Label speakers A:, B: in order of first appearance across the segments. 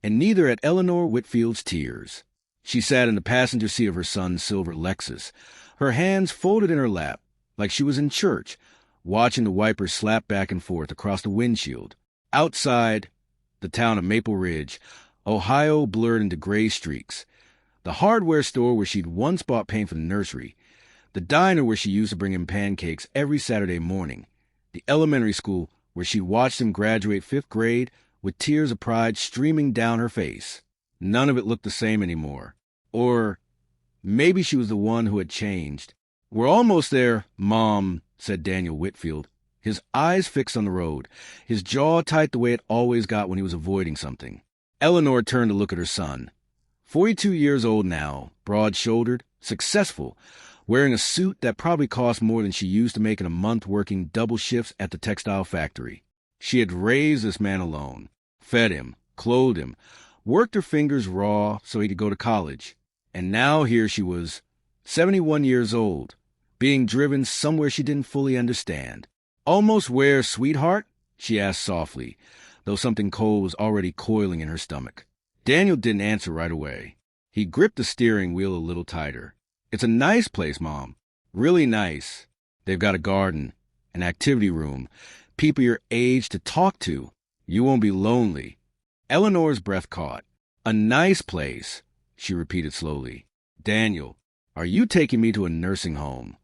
A: and neither had Eleanor Whitfield's tears. She sat in the passenger seat of her son's silver Lexus, her hands folded in her lap, like she was in church, watching the wipers slap back and forth across the windshield. Outside, the town of Maple Ridge, Ohio blurred into gray streaks. The hardware store where she'd once bought paint for the nursery, the diner where she used to bring him pancakes every Saturday morning, the elementary school where she watched him graduate 5th grade with tears of pride streaming down her face. None of it looked the same anymore. Or maybe she was the one who had changed. "We're almost there, Mom," said Daniel Whitfield, his eyes fixed on the road, his jaw tight the way it always got when he was avoiding something. Eleanor turned to look at her son. 42 years old now, broad-shouldered, successful, wearing a suit that probably cost more than she used to make in a month working double shifts at the textile factory. She had raised this man alone, fed him, clothed him, worked her fingers raw so he could go to college. And now here she was, 71 years old, being driven somewhere she didn't fully understand. "Almost where, sweetheart?" she asked softly, though something cold was already coiling in her stomach. Daniel didn't answer right away. He gripped the steering wheel a little tighter. "It's a nice place, Mom. Really nice. They've got a garden, an activity room, people your age to talk to. You won't be lonely." Eleanor's breath caught. "A nice place," she repeated slowly. "Daniel, are you taking me to a nursing home?"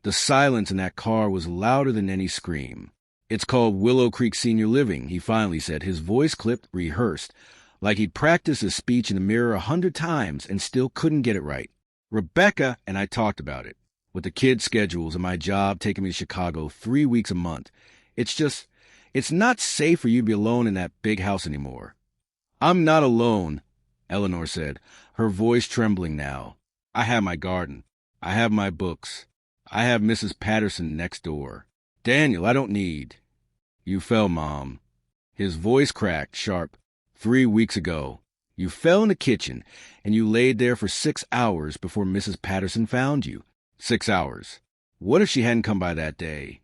A: The silence in that car was louder than any scream. "It's called Willow Creek Senior Living," he finally said, his voice clipped, rehearsed, like he'd practiced his speech in the mirror 100 times and still couldn't get it right. "Rebecca and I talked about it, with the kids' schedules and my job taking me to Chicago 3 weeks a month. It's not safe for you to be alone in that big house anymore." "I'm not alone," Eleanor said, her voice trembling now. "I have my garden. I have my books. I have Mrs. Patterson next door. Daniel, I don't need—" "You fell, Mom." His voice cracked, sharp. 3 weeks ago. You fell in the kitchen, and you laid there for 6 hours before Mrs. Patterson found you. 6 hours. What if she hadn't come by that day?"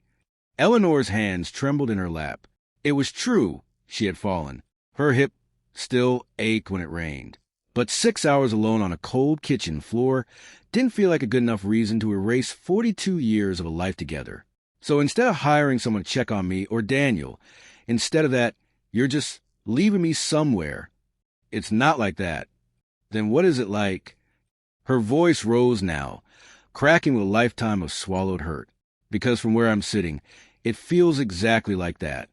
A: Eleanor's hands trembled in her lap. It was true, she had fallen. Her hip still ached when it rained. But 6 hours alone on a cold kitchen floor didn't feel like a good enough reason to erase 42 years of a life together. So instead of hiring someone to check on me or Daniel, instead of that, you're just leaving me somewhere. It's not like that. Then what is it like? Her voice rose now, cracking with a lifetime of swallowed hurt. Because from where I'm sitting, it feels exactly like that.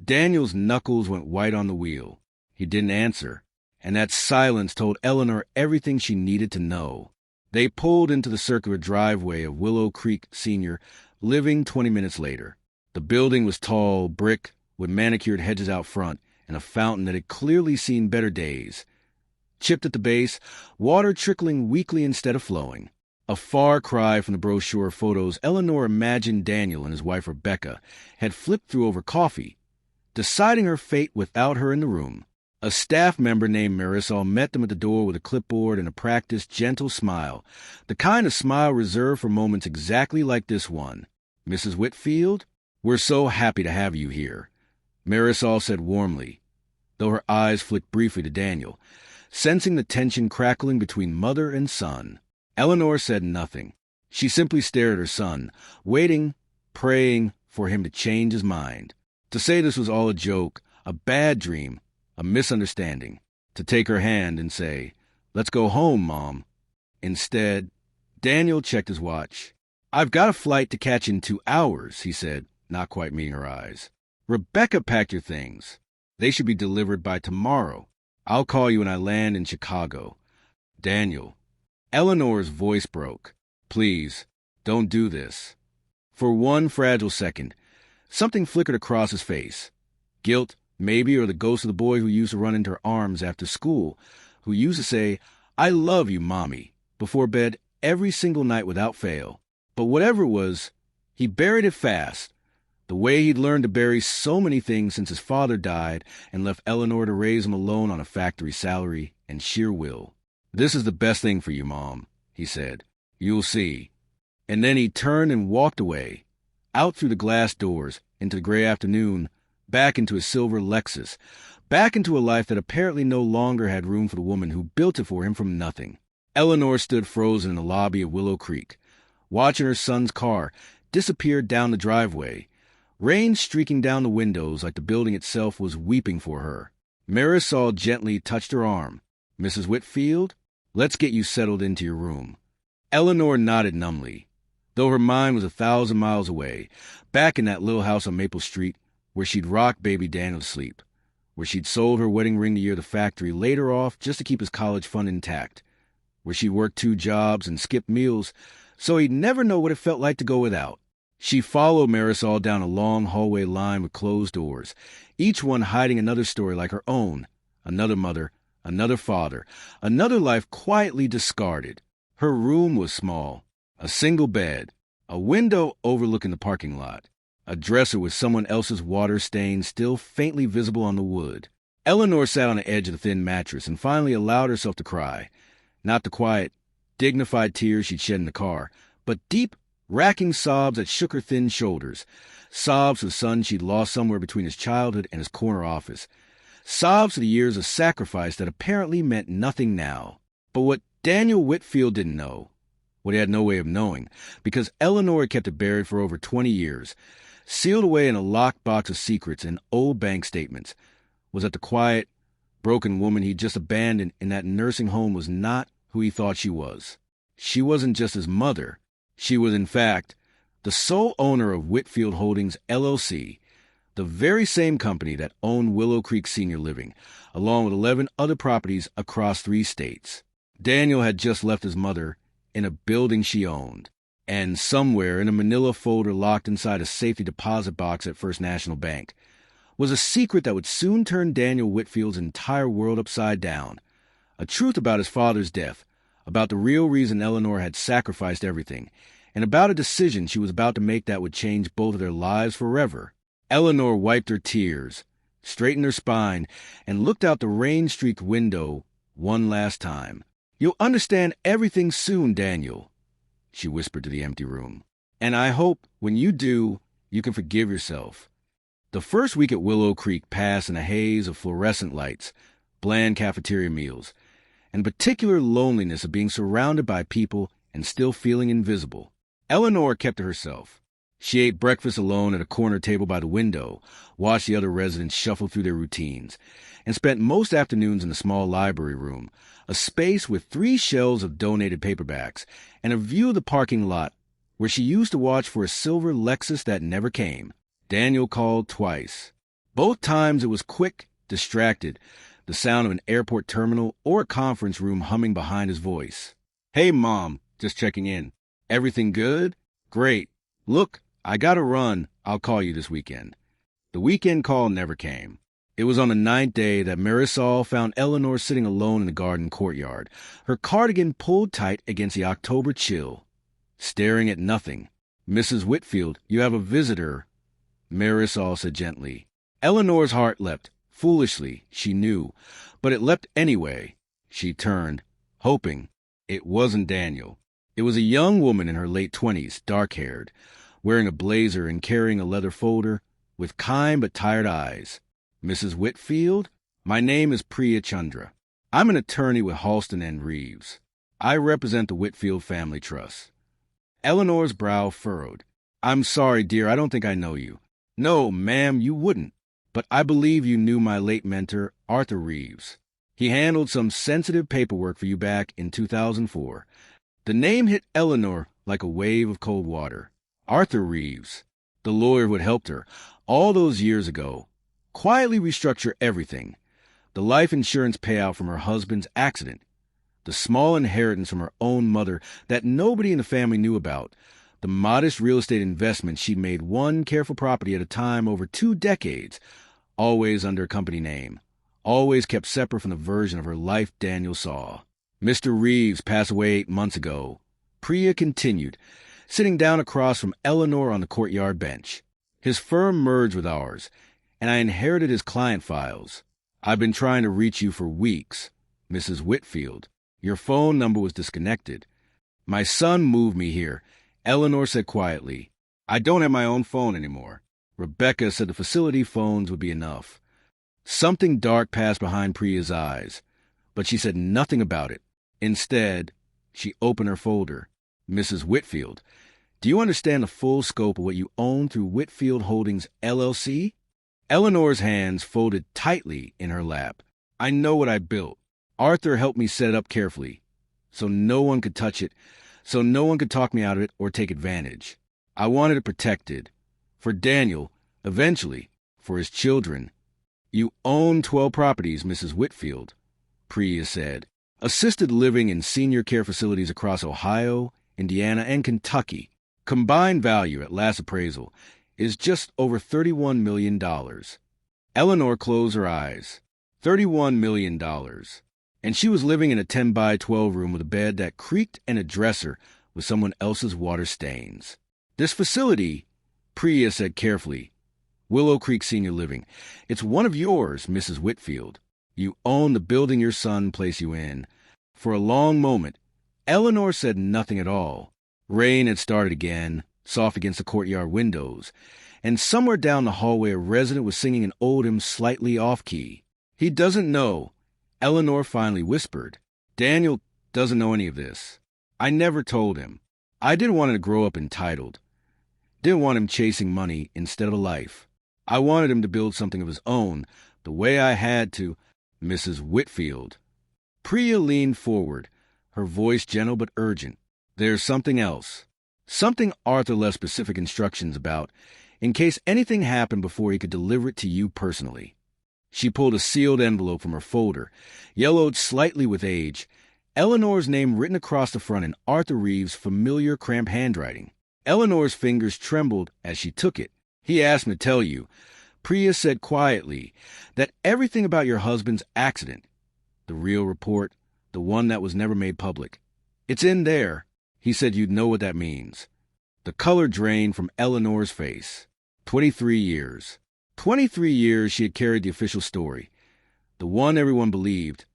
A: Daniel's knuckles went white on the wheel. He didn't answer, and that silence told Eleanor everything she needed to know. They pulled into the circular driveway of Willow Creek Senior Living 20 minutes later. The building was tall, brick, with manicured hedges out front, and a fountain that had clearly seen better days. Chipped at the base, water trickling weakly instead of flowing. A far cry from the brochure photos Eleanor imagined Daniel and his wife Rebecca had flipped through over coffee, deciding her fate without her in the room. A staff member named Marisol met them at the door with a clipboard and a practiced, gentle smile, the kind of smile reserved for moments exactly like this one. "Mrs. Whitfield, we're so happy to have you here," Marisol said warmly, though her eyes flicked briefly to Daniel, sensing the tension crackling between mother and son. Eleanor said nothing. She simply stared at her son, waiting, praying for him to change his mind, to say this was all a joke, a bad dream, a misunderstanding, to take her hand and say, "Let's go home, Mom." Instead, Daniel checked his watch. "I've got a flight to catch in 2 hours," he said, not quite meeting her eyes. "Rebecca packed your things. They should be delivered by tomorrow. I'll call you when I land in Chicago." "Daniel." Eleanor's voice broke. "Please, don't do this." For one fragile second, something flickered across his face. Guilt, maybe, or the ghost of the boy who used to run into her arms after school, who used to say, "I love you, Mommy," before bed every single night without fail. But whatever it was, he buried it fast, the way he'd learned to bury so many things since his father died and left Eleanor to raise him alone on a factory salary and sheer will. "This is the best thing for you, Mom," he said. "You'll see." And then he turned and walked away, out through the glass doors, into the gray afternoon, back into his silver Lexus, back into a life that apparently no longer had room for the woman who built it for him from nothing. Eleanor stood frozen in the lobby of Willow Creek, watching her son's car disappear down the driveway, rain streaking down the windows like the building itself was weeping for her. Marisol gently touched her arm. "Mrs. Whitfield, let's get you settled into your room." Eleanor nodded numbly, though her mind was 1,000 miles away, back in that little house on Maple Street where she'd rocked baby Daniel to sleep, where she'd sold her wedding ring the year the factory laid her off just to keep his college fund intact, where she'd worked 2 jobs and skipped meals so he'd never know what it felt like to go without. She followed Marisol down a long hallway lined with closed doors, each one hiding another story like her own, another mother, another father, another life quietly discarded. Her room was small, a single bed, a window overlooking the parking lot, a dresser with someone else's water stain still faintly visible on the wood. Eleanor sat on the edge of the thin mattress and finally allowed herself to cry, not the quiet, dignified tears she'd shed in the car, but deep, racking sobs that shook her thin shoulders, sobs for the son she'd lost somewhere between his childhood and his corner office, sobs for the years of sacrifice that apparently meant nothing now. But what Daniel Whitfield didn't know, what he had no way of knowing, because Eleanor had kept it buried for over 20 years, sealed away in a locked box of secrets and old bank statements, was that the quiet, broken woman he'd just abandoned in that nursing home was not who he thought she was. She wasn't just his mother. She was, in fact, the sole owner of Whitfield Holdings, LLC, the very same company that owned Willow Creek Senior Living, along with 11 other properties across 3 states. Daniel had just left his mother in a building she owned, and somewhere in a manila folder locked inside a safety deposit box at First National Bank was a secret that would soon turn Daniel Whitfield's entire world upside down, a truth about his father's death, about the real reason Eleanor had sacrificed everything, and about a decision she was about to make that would change both of their lives forever. Eleanor wiped her tears, straightened her spine, and looked out the rain-streaked window one last time. "You'll understand everything soon, Daniel," she whispered to the empty room. "And I hope, when you do, you can forgive yourself." The first week at Willow Creek passed in a haze of fluorescent lights, bland cafeteria meals, and particular loneliness of being surrounded by people and still feeling invisible. Eleanor kept to herself. She ate breakfast alone at a corner table by the window, watched the other residents shuffle through their routines, and spent most afternoons in the small library room, a space with 3 shelves of donated paperbacks and a view of the parking lot where she used to watch for a silver Lexus that never came. Daniel called twice. Both times it was quick, distracted, the sound of an airport terminal or a conference room humming behind his voice. "Hey, Mom, just checking in. Everything good? Great. Look, I gotta run. I'll call you this weekend." The weekend call never came. It was on the 9th day that Marisol found Eleanor sitting alone in the garden courtyard, her cardigan pulled tight against the October chill, staring at nothing. "Mrs. Whitfield, you have a visitor," Marisol said gently. Eleanor's heart leapt. Foolishly, she knew, but it leapt anyway. She turned, hoping. It wasn't Daniel. It was a young woman in her late 20s, dark-haired, wearing a blazer and carrying a leather folder, with kind but tired eyes. "Mrs. Whitfield, my name is Priya Chandra. I'm an attorney with Halston and Reeves. I represent the Whitfield Family Trust." Eleanor's brow furrowed. "I'm sorry, dear, I don't think I know you." "No, ma'am, you wouldn't. But I believe you knew my late mentor, Arthur Reeves. He handled some sensitive paperwork for you back in 2004. The name hit Eleanor like a wave of cold water. Arthur Reeves, the lawyer who had helped her, all those years ago, quietly restructure everything. The life insurance payout from her husband's accident, the small inheritance from her own mother that nobody in the family knew about, the modest real estate investment she'd made one careful property at a time over 2 decades, always under a company name, always kept separate from the version of her life Daniel saw. "Mr. Reeves passed away 8 months ago," Priya continued, sitting down across from Eleanor on the courtyard bench. "His firm merged with ours, and I inherited his client files. I've been trying to reach you for weeks, Mrs. Whitfield. Your phone number was disconnected. My son moved me here," Eleanor said quietly. "I don't have my own phone anymore. Rebecca said the facility phones would be enough." Something dark passed behind Priya's eyes, but she said nothing about it. Instead, she opened her folder. Mrs. Whitfield, do you understand the full scope of what you own through Whitfield Holdings, LLC? Eleanor's hands folded tightly in her lap. I know what I built. Arthur helped me set it up carefully, so no one could touch it, so no one could talk me out of it or take advantage. I wanted it protected. For Daniel, eventually, for his children. You own 12 properties, Mrs. Whitfield, Priya said. Assisted living and senior care facilities across Ohio, Indiana, and Kentucky. Combined value at last appraisal is just over $31 million. Eleanor closed her eyes. $31 million. And she was living in a 10 by 12 room with a bed that creaked and a dresser with someone else's water stains. This facility, Priya said carefully, Willow Creek Senior Living, it's one of yours, Mrs. Whitfield. You own the building your son placed you in. For a long moment, Eleanor said nothing at all. Rain had started again, soft against the courtyard windows, and somewhere down the hallway a resident was singing an old hymn slightly off-key. He doesn't know, Eleanor finally whispered. Daniel doesn't know any of this. I never told him. I didn't want him to grow up entitled. Didn't want him chasing money instead of a life. I wanted him to build something of his own, the way I had to, Mrs. Whitfield. Priya leaned forward, her voice gentle but urgent. There's something else. Something Arthur left specific instructions about, in case anything happened before he could deliver it to you personally. She pulled a sealed envelope from her folder, yellowed slightly with age, Eleanor's name written across the front in Arthur Reeves' familiar cramped handwriting. Eleanor's fingers trembled as she took it. He asked me to tell you, Priya said quietly, that everything about your husband's accident, the real report, the one that was never made public, it's in there. He said you'd know what that means. The color drained from Eleanor's face. 23 years. 23 years she had carried the official story, the one everyone believed,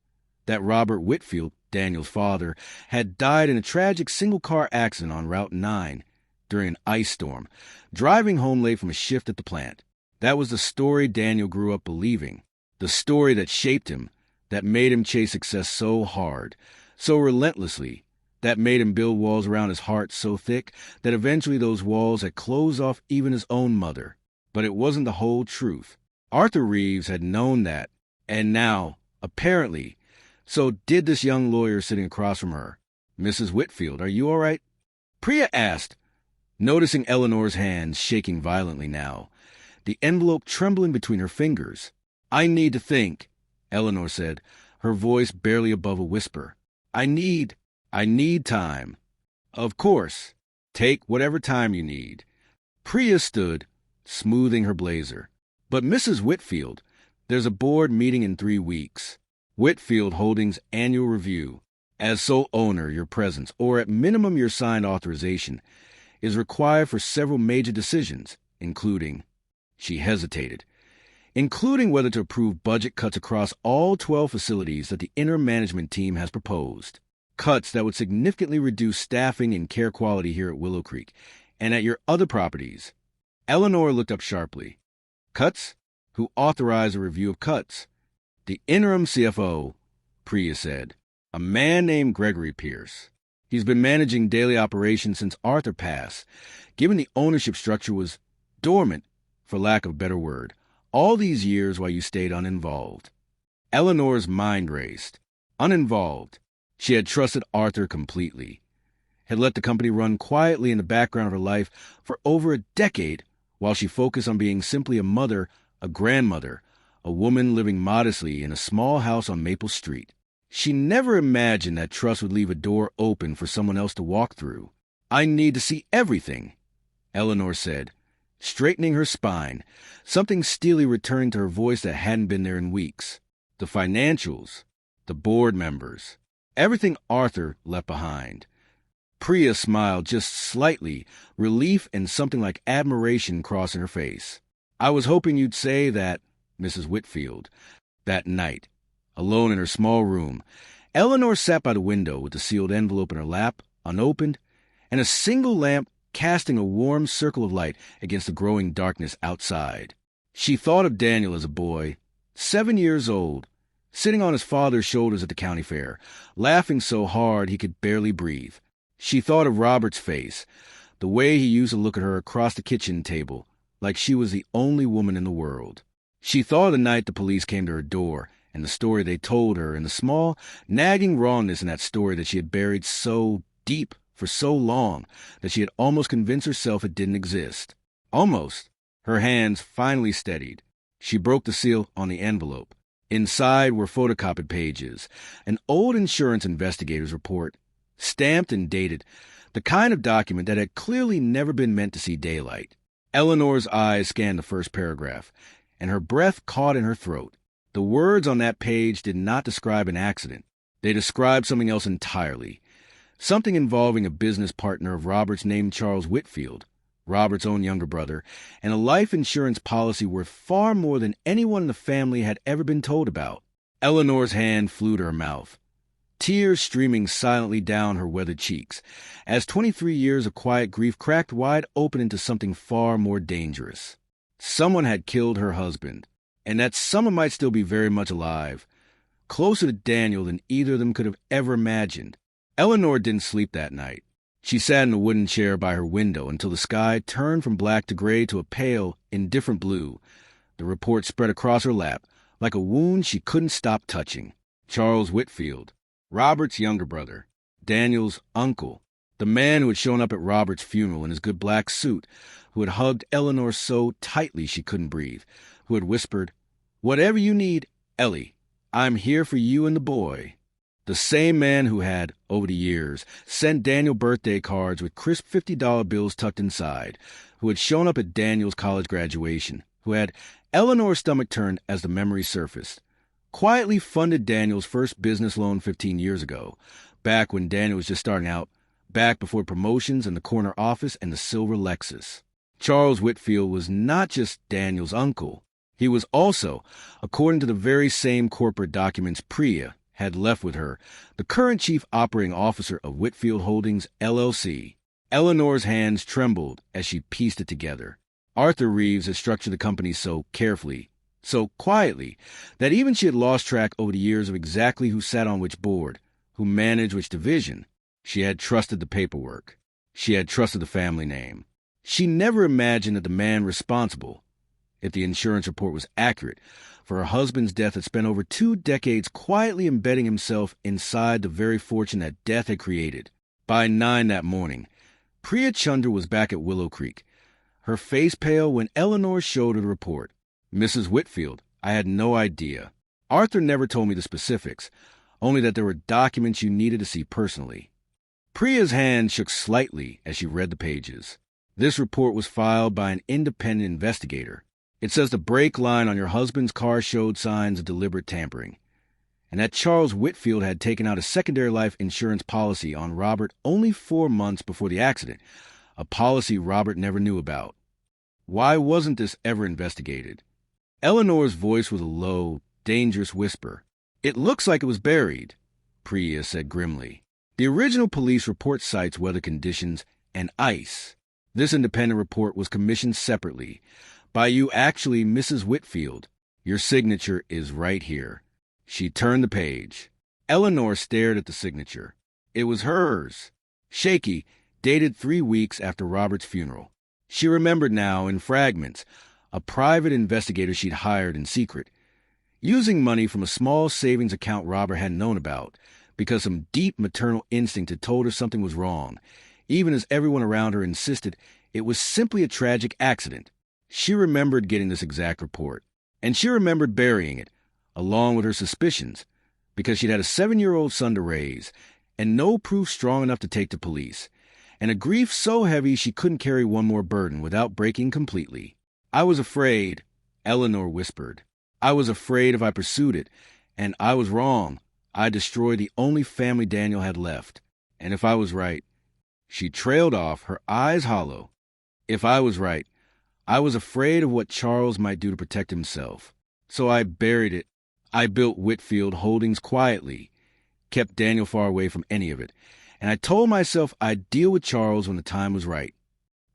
A: that Robert Whitfield, Daniel's father, had died in a tragic single-car accident on Route 9 during an ice storm, driving home late from a shift at the plant. That was the story Daniel grew up believing, the story that shaped him, that made him chase success so hard, so relentlessly, that made him build walls around his heart so thick that eventually those walls had closed off even his own mother. But it wasn't the whole truth. Arthur Reeves had known that, and now, apparently, so did this young lawyer sitting across from her. Mrs. Whitfield, are you all right? Priya asked, noticing Eleanor's hands shaking violently now, the envelope trembling between her fingers. I need to think, Eleanor said, her voice barely above a whisper. I need time. Of course. Take whatever time you need. Priya stood, smoothing her blazer. But Mrs. Whitfield, there's a board meeting in 3 weeks. Whitfield Holdings annual review. As sole owner, your presence, or at minimum your signed authorization, is required for several major decisions, including, she hesitated, including whether to approve budget cuts across all 12 facilities that the interim management team has proposed. Cuts that would significantly reduce staffing and care quality here at Willow Creek and at your other properties. Eleanor looked up sharply. Cuts? Who authorized a review of cuts? The interim CFO, Priya said. A man named Gregory Pierce. He's been managing daily operations since Arthur passed, given the ownership structure was dormant, for lack of a better word, all these years while you stayed uninvolved. Eleanor's mind raced. Uninvolved. She had trusted Arthur completely, had let the company run quietly in the background of her life for over a decade while she focused on being simply a mother, a grandmother, a woman living modestly in a small house on Maple Street. She never imagined that trust would leave a door open for someone else to walk through. I need to see everything, Eleanor said, straightening her spine, something steely returning to her voice that hadn't been there in weeks. The financials, the board members, everything Arthur left behind. Priya smiled just slightly, relief and something like admiration crossing her face. I was hoping you'd say that, Mrs. Whitfield. That night, alone in her small room, Eleanor sat by the window with the sealed envelope in her lap, unopened, and a single lamp casting a warm circle of light against the growing darkness outside. She thought of Daniel as a boy, 7 years old, sitting on his father's shoulders at the county fair, laughing so hard he could barely breathe. She thought of Robert's face, the way he used to look at her across the kitchen table, like she was the only woman in the world. She thought of the night the police came to her door, and the story they told her, and the small, nagging rawness in that story that she had buried so deep for so long that she had almost convinced herself it didn't exist. Almost. Her hands finally steadied. She broke the seal on the envelope. Inside were photocopied pages, an old insurance investigator's report, stamped and dated, the kind of document that had clearly never been meant to see daylight. Eleanor's eyes scanned the first paragraph, and her breath caught in her throat. The words on that page did not describe an accident. They described something else entirely. Something involving a business partner of Robert's named Charles Whitfield, Robert's own younger brother, and a life insurance policy worth far more than anyone in the family had ever been told about. Eleanor's hand flew to her mouth, tears streaming silently down her weathered cheeks, as 23 years of quiet grief cracked wide open into something far more dangerous. Someone had killed her husband, and that someone might still be very much alive, closer to Daniel than either of them could have ever imagined. Eleanor didn't sleep that night. She sat in a wooden chair by her window until the sky turned from black to gray to a pale, indifferent blue. The report spread across her lap, like a wound she couldn't stop touching. Charles Whitfield, Robert's younger brother, Daniel's uncle, the man who had shown up at Robert's funeral in his good black suit, who had hugged Eleanor so tightly she couldn't breathe, who had whispered, "Whatever you need, Ellie, I'm here for you and the boy." The same man who had, over the years, sent Daniel birthday cards with crisp $50 bills tucked inside, who had shown up at Daniel's college graduation, who had, Eleanor's stomach turned as the memory surfaced, quietly funded Daniel's first business loan 15 years ago, back when Daniel was just starting out, back before promotions and the corner office and the silver Lexus. Charles Whitfield was not just Daniel's uncle. He was also, according to the very same corporate documents Priya had left with her, the current chief operating officer of Whitfield Holdings, LLC. Eleanor's hands trembled as she pieced it together. Arthur Reeves had structured the company so carefully, so quietly, that even she had lost track over the years of exactly who sat on which board, who managed which division. She had trusted the paperwork. She had trusted the family name. She never imagined that the man responsible, if the insurance report was accurate, for her husband's death had spent over 2 decades quietly embedding himself inside the very fortune that death had created. By 9 that morning, Priya Chandra was back at Willow Creek, her face pale when Eleanor showed her the report. "Mrs. Whitfield, I had no idea. Arthur never told me the specifics, only that there were documents you needed to see personally." Priya's hand shook slightly as she read the pages. "This report was filed by an independent investigator. It says the brake line on your husband's car showed signs of deliberate tampering, and that Charles Whitfield had taken out a secondary life insurance policy on Robert only 4 months before the accident, a policy Robert never knew about. Why wasn't this ever investigated?" Eleanor's voice was a low, dangerous whisper. "It looks like it was buried," Priya said grimly. "The original police report cites weather conditions and ice. This independent report was commissioned separately by you, actually, Mrs. Whitfield. Your signature is right here." She turned the page. Eleanor stared at the signature. It was hers. Shaky, dated 3 weeks after Robert's funeral. She remembered now, in fragments, a private investigator she'd hired in secret, using money from a small savings account Robert hadn't known about, because some deep maternal instinct had told her something was wrong, even as everyone around her insisted it was simply a tragic accident. She remembered getting this exact report, and she remembered burying it, along with her suspicions, because she'd had a 7-year-old son to raise, and no proof strong enough to take to police, and a grief so heavy she couldn't carry one more burden without breaking completely. "I was afraid," Eleanor whispered. "I was afraid if I pursued it, and I was wrong. I destroyed the only family Daniel had left. And if I was right—" She trailed off, her eyes hollow. "If I was right, I was afraid of what Charles might do to protect himself. So I buried it. I built Whitfield Holdings quietly, kept Daniel far away from any of it, and I told myself I'd deal with Charles when the time was right.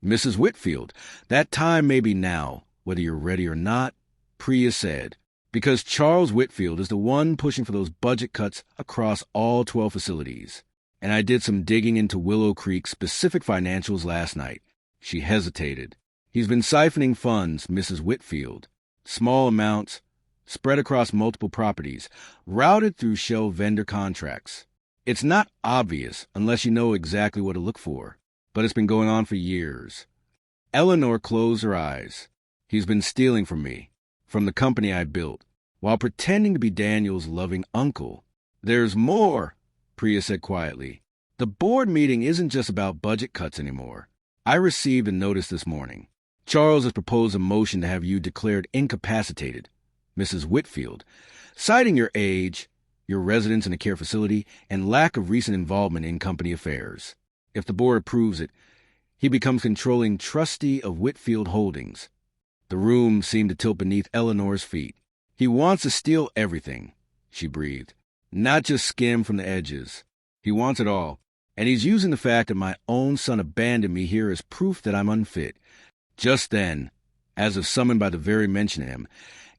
A: Mrs. Whitfield, that time may be now, whether you're ready or not," Priya said. Because Charles Whitfield is the one pushing for those budget cuts across all 12 facilities. And I did some digging into Willow Creek's specific financials last night. She hesitated. He's been siphoning funds, Mrs. Whitfield. Small amounts, spread across multiple properties, routed through shell vendor contracts. It's not obvious unless you know exactly what to look for, but it's been going on for years. Eleanor closed her eyes. He's been stealing from me, from the company I built, while pretending to be Daniel's loving uncle. There's more, Priya said quietly. The board meeting isn't just about budget cuts anymore. I received a notice this morning. Charles has proposed a motion to have you declared incapacitated, Mrs. Whitfield, citing your age, your residence in a care facility, and lack of recent involvement in company affairs. If the board approves it, he becomes controlling trustee of Whitfield Holdings. The room seemed to tilt beneath Eleanor's feet. He wants to steal everything, she breathed, not just skim from the edges. He wants it all, and he's using the fact that my own son abandoned me here as proof that I'm unfit. Just then, as if summoned by the very mention of him,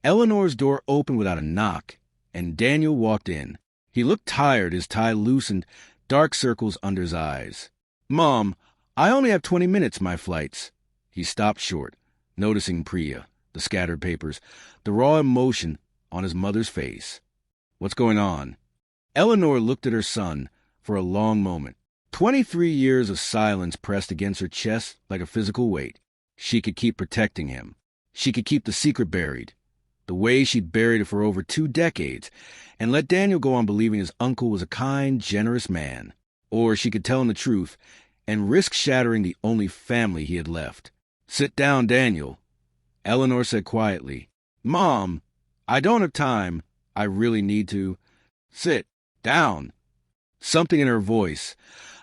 A: Eleanor's door opened without a knock, and Daniel walked in. He looked tired, his tie loosened, dark circles under his eyes. "Mom, I only have 20 minutes, my flights." He stopped short, noticing Priya, the scattered papers, the raw emotion on his mother's face. "What's going on?" Eleanor looked at her son for a long moment. 23 years of silence pressed against her chest like a physical weight. She could keep protecting him. She could keep the secret buried, the way she'd buried it for over 2 decades, and let Daniel go on believing his uncle was a kind, generous man. Or she could tell him the truth and risk shattering the only family he had left. "Sit down, Daniel," Eleanor said quietly. "Mom, I don't have time. I really need to." "Sit down." Something in her voice,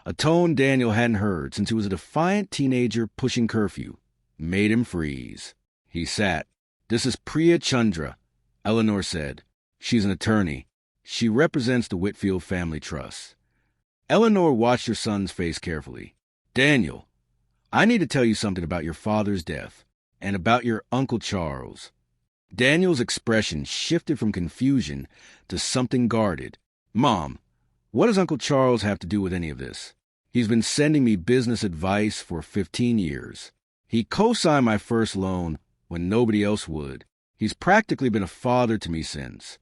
A: a tone Daniel hadn't heard since he was a defiant teenager pushing curfew, made him freeze. He sat. "This is Priya Chandra," Eleanor said. "She's an attorney. She represents the Whitfield Family Trust." Eleanor watched her son's face carefully. "Daniel, I need to tell you something about your father's death, and about your Uncle Charles." Daniel's expression shifted from confusion to something guarded. "Mom, what does Uncle Charles have to do with any of this? He's been sending me business advice for 15 years. He co-signed my first loan when nobody else would. He's practically been a father to me since.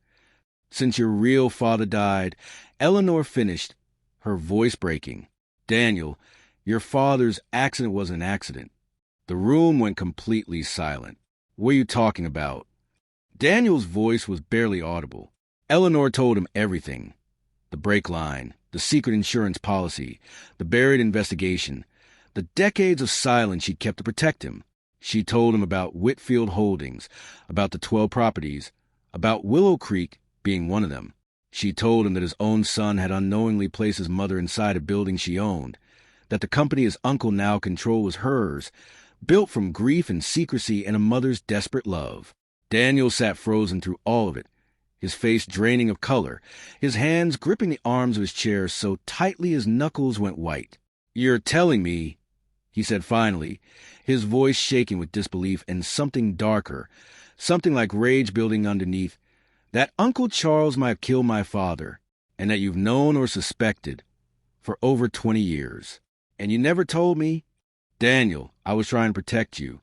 A: Since your real father died," Eleanor finished, her voice breaking. "Daniel, your father's accident was an accident." The room went completely silent. "What are you talking about?" Daniel's voice was barely audible. Eleanor told him everything. The brake line, the secret insurance policy, the buried investigation, the decades of silence she'd kept to protect him. She told him about Whitfield Holdings, about the 12 properties, about Willow Creek being one of them. She told him that his own son had unknowingly placed his mother inside a building she owned, that the company his uncle now controlled was hers, built from grief and secrecy and a mother's desperate love. Daniel sat frozen through all of it, his face draining of color, his hands gripping the arms of his chair so tightly his knuckles went white. "You're telling me," he said finally, his voice shaking with disbelief and something darker, something like rage building underneath, "that Uncle Charles might have killed my father, and that you've known or suspected for over 20 years. And you never told me?" "Daniel, I was trying to protect you.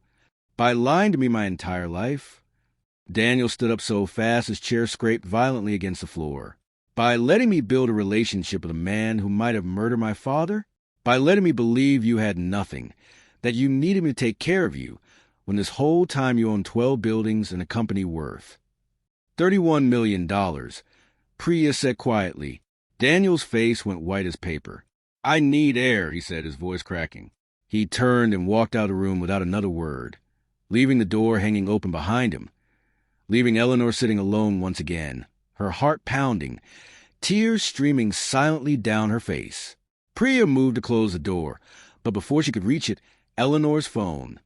A: By lying to me my entire life." Daniel stood up so fast his chair scraped violently against the floor. "By letting me build a relationship with a man who might have murdered my father? By letting me believe you had nothing, that you needed me to take care of you, when this whole time you owned 12 buildings and a company worth $31 million, Priya said quietly. Daniel's face went white as paper. "I need air," he said, his voice cracking. He turned and walked out of the room without another word, leaving the door hanging open behind him, leaving Eleanor sitting alone once again, her heart pounding, tears streaming silently down her face. Priya moved to close the door, but before she could reach it, Eleanor's phone,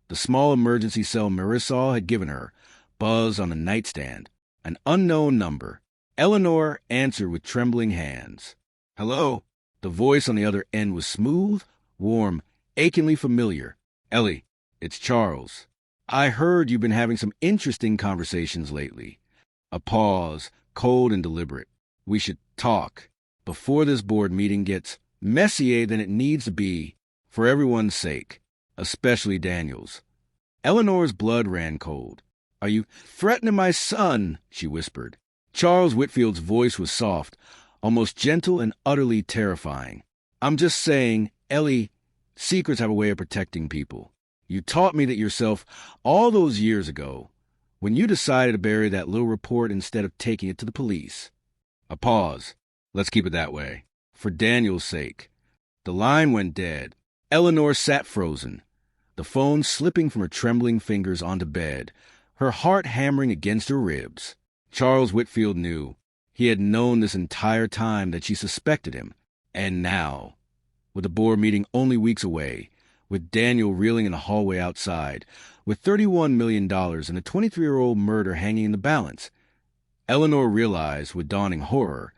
A: the small emergency cell Marisol had given her, buzzed on the nightstand. An unknown number. Eleanor answered with trembling hands. "Hello?" The voice on the other end was smooth, warm, achingly familiar. "Ellie, it's Charles. I heard you've been having some interesting conversations lately." A pause, cold and deliberate. We should talk before this board meeting gets messier than it needs to be, for everyone's sake, especially Daniel's. Eleanor's blood ran cold. "Are you threatening my son?" she whispered. Charles Whitfield's voice was soft, almost gentle and utterly terrifying. "I'm just saying, Ellie, secrets have a way of protecting people. You taught me that yourself all those years ago, when you decided to bury that little report instead of taking it to the police." A pause. Let's keep it that way. For Daniel's sake. The line went dead. Eleanor sat frozen, the phone slipping from her trembling fingers onto bed, her heart hammering against her ribs. Charles Whitfield knew. He had known this entire time that she suspected him. And now, with the board meeting only weeks away, with Daniel reeling in the hallway outside, with $31 million and a 23-year-old murder hanging in the balance, Eleanor realized with dawning horror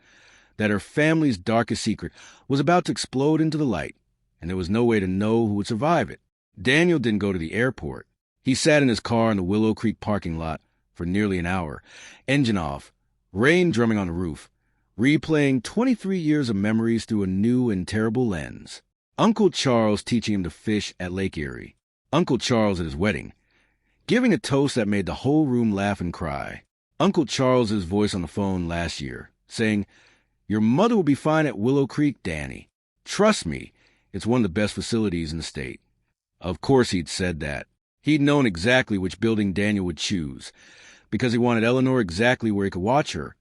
A: that her family's darkest secret was about to explode into the light, and there was no way to know who would survive it. Daniel didn't go to the airport. He sat in his car in the Willow Creek parking lot for nearly an hour, engine off, rain drumming on the roof, replaying 23 years of memories through a new and terrible lens. Uncle Charles teaching him to fish at Lake Erie. Uncle Charles at his wedding, giving a toast that made the whole room laugh and cry. Uncle Charles's voice on the phone last year, saying, "Your mother will be fine at Willow Creek, Danny. Trust me, it's one of the best facilities in the state." Of course he'd said that. He'd known exactly which building Daniel would choose, because he wanted Eleanor exactly where he could watch her.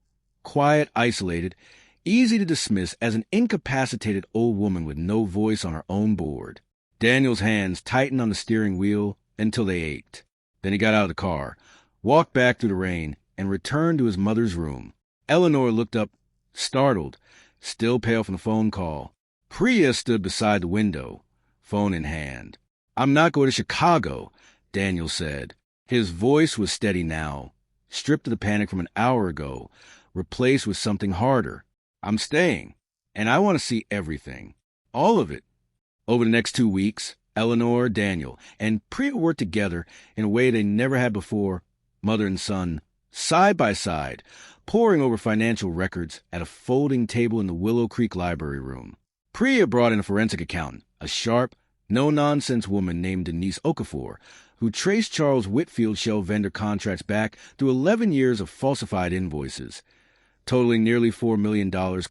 A: Quiet, isolated, easy to dismiss as an incapacitated old woman with no voice on her own board. Daniel's hands tightened on the steering wheel until they ached. Then he got out of the car, walked back through the rain, and returned to his mother's room. Eleanor looked up, startled, still pale from the phone call. Priya stood beside the window, phone in hand. "I'm not going to Chicago," Daniel said. His voice was steady now, stripped of the panic from an hour ago, replaced with something harder. "I'm staying, and I want to see everything. All of it." Over the next 2 weeks, Eleanor, Daniel, and Priya worked together in a way they never had before, mother and son, side by side, poring over financial records at a folding table in the Willow Creek library room. Priya brought in a forensic accountant, a sharp, no-nonsense woman named Denise Okafor, who traced Charles Whitfield's shell vendor contracts back through 11 years of falsified invoices, totaling nearly $4 million,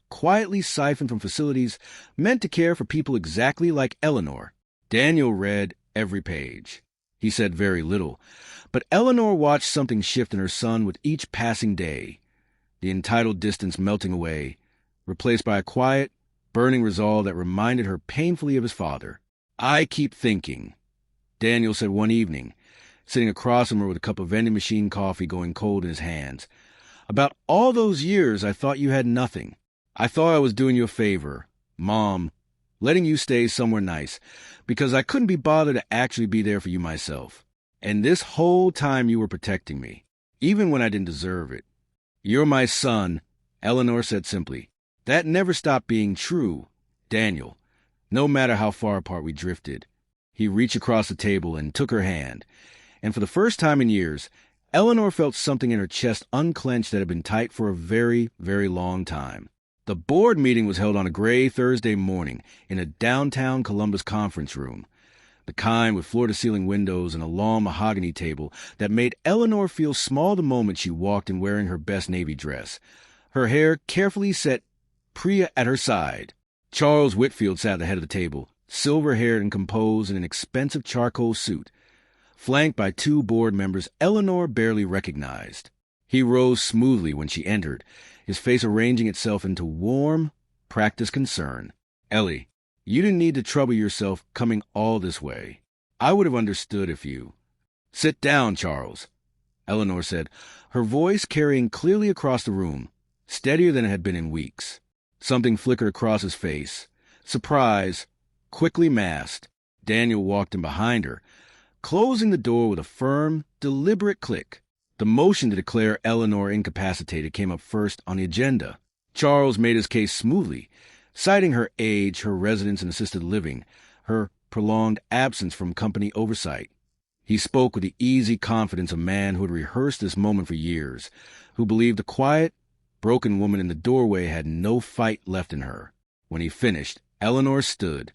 A: quietly siphoned from facilities meant to care for people exactly like Eleanor. Daniel read every page. He said very little, but Eleanor watched something shift in her son with each passing day, the entitled distance melting away, replaced by a quiet, burning resolve that reminded her painfully of his father. "I keep thinking," Daniel said one evening, sitting across from her with a cup of vending machine coffee going cold in his hands, "about all those years I thought you had nothing. I thought I was doing you a favor, Mom, letting you stay somewhere nice, because I couldn't be bothered to actually be there for you myself. And this whole time you were protecting me, even when I didn't deserve it. You're my son," Eleanor said simply. "That never stopped being true, Daniel, no matter how far apart we drifted." He reached across the table and took her hand, and for the first time in years, Eleanor felt something in her chest unclenched that had been tight for a very, very long time. The board meeting was held on a gray Thursday morning in a downtown Columbus conference room, the kind with floor-to-ceiling windows and a long mahogany table that made Eleanor feel small the moment she walked in wearing her best navy dress, her hair carefully set, Priya at her side. Charles Whitfield sat at the head of the table, silver-haired and composed in an expensive charcoal suit, flanked by 2 board members Eleanor barely recognized. He rose smoothly when she entered, his face arranging itself into warm, practiced concern. "Ellie, you didn't need to trouble yourself coming all this way. I would have understood if you—" "Sit down, Charles," Eleanor said, her voice carrying clearly across the room, steadier than it had been in weeks. Something flickered across his face. Surprise, quickly masked. Daniel walked in behind her, closing the door with a firm, deliberate click. The motion to declare Eleanor incapacitated came up first on the agenda. Charles made his case smoothly, citing her age, her residence in assisted living, her prolonged absence from company oversight. He spoke with the easy confidence of a man who had rehearsed this moment for years, who believed the quiet, broken woman in the doorway had no fight left in her. When he finished, Eleanor stood,